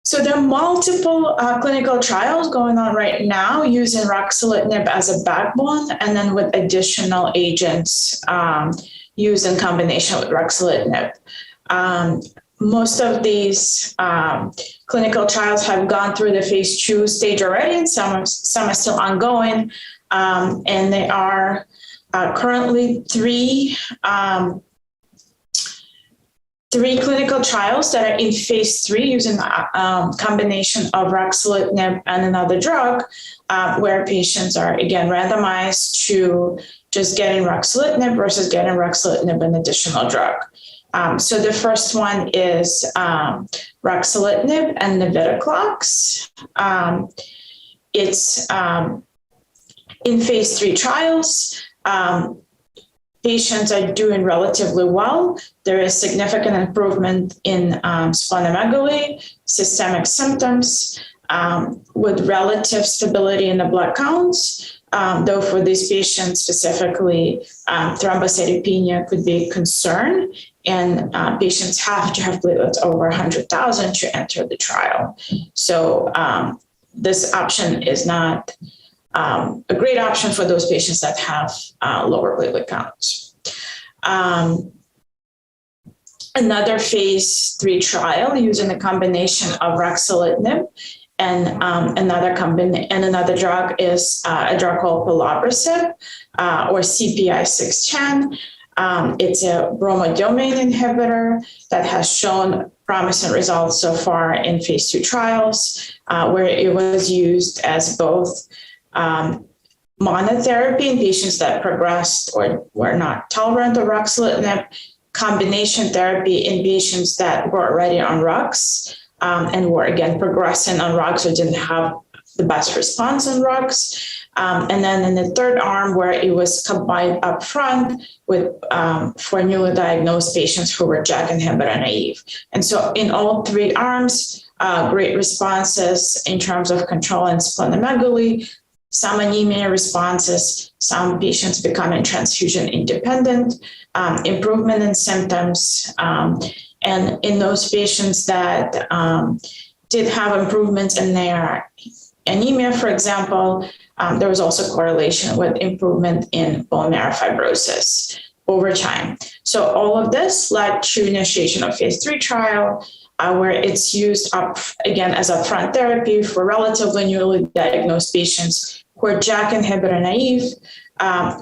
So there are multiple clinical trials going on right now using ruxolitinib as a backbone, and then with additional agents used in combination with ruxolitinib. Most of these clinical trials have gone through the phase 2 stage already, and some are still ongoing, and they are currently three clinical trials that are in phase 3 using a combination of ruxolitinib and another drug, where patients are, again, randomized to just getting ruxolitinib versus getting ruxolitinib and additional drug. So the first one is ruxolitinib and Navitoclax. It's in phase 3 trials. Patients are doing relatively well. There is significant improvement in splenomegaly, systemic symptoms, with relative stability in the blood counts. Though for these patients specifically, thrombocytopenia could be a concern, and patients have to have platelets over 100,000 to enter the trial. So this option is not a great option for those patients that have lower platelet counts. Another phase 3 trial using a combination of ruxolitinib and another drug is a drug called Pelabresib, or CPI-610. It's a bromodomain inhibitor that has shown promising results so far in phase 2 trials, where it was used as both monotherapy in patients that progressed or were not tolerant of ruxolitinib, combination therapy in patients that were already on Rux and were, again, progressing on Rux or didn't have the best response on Rux. And then in the third arm, where it was combined up front with for newly diagnosed patients who were JAK inhibitor naive. And so in all three arms, great responses in terms of controlling splenomegaly, some anemia responses, some patients becoming transfusion independent, improvement in symptoms. And in those patients that did have improvements in their anemia, for example, there was also correlation with improvement in bone marrow fibrosis over time. So all of this led to initiation of phase 3 trial, where it's used up again as upfront therapy for relatively newly diagnosed patients who are JAK inhibitor naive,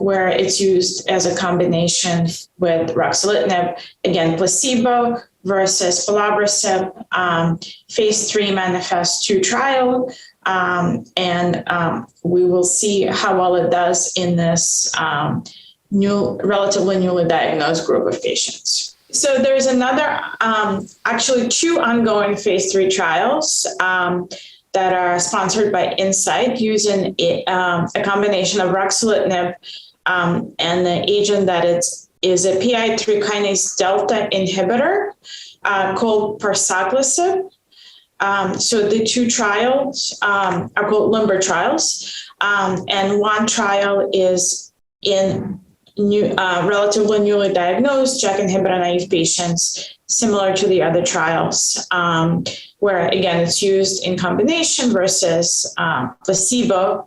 where it's used as a combination with ruxolitinib, again, placebo versus Pelabresib, phase 3 MANIFEST-2 trial. And we will see how well it does in this relatively newly diagnosed group of patients. So there's another, actually 2 ongoing phase 3 trials that are sponsored by Incyte using a combination of ruxolitinib and the agent that is a PI3 kinase delta inhibitor called Parsaclisib. So the 2 trials are called LIMBER trials, and one trial is in relatively newly diagnosed JAK inhibitor naive patients, similar to the other trials, where again it's used in combination versus placebo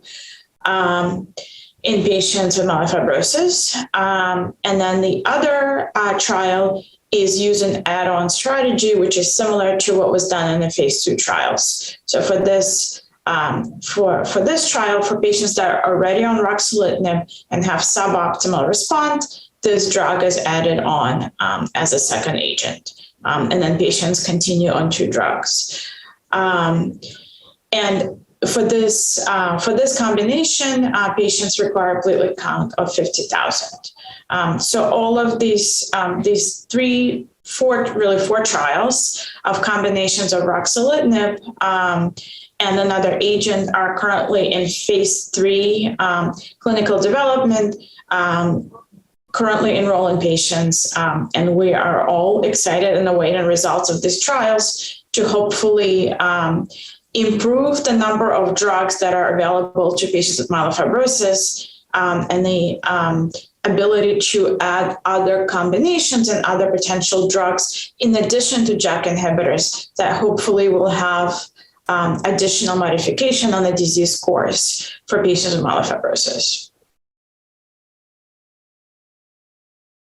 in patients with myelofibrosis. And then the other trial is using add-on strategy, which is similar to what was done in the phase 2 trials. So for this trial, for patients that are already on ruxolitinib and have suboptimal response, this drug is added on as a second agent. And then patients continue on 2 drugs. And for this combination, patients require a platelet count of 50,000. So all of these 4 trials of combinations of ruxolitinib and another agent are currently in phase 3 clinical development, currently enrolling patients. And we are all excited and awaiting results of these trials to hopefully improve the number of drugs that are available to patients with myelofibrosis and the ability to add other combinations and other potential drugs in addition to JAK inhibitors that hopefully will have additional modification on the disease course for patients with myelofibrosis.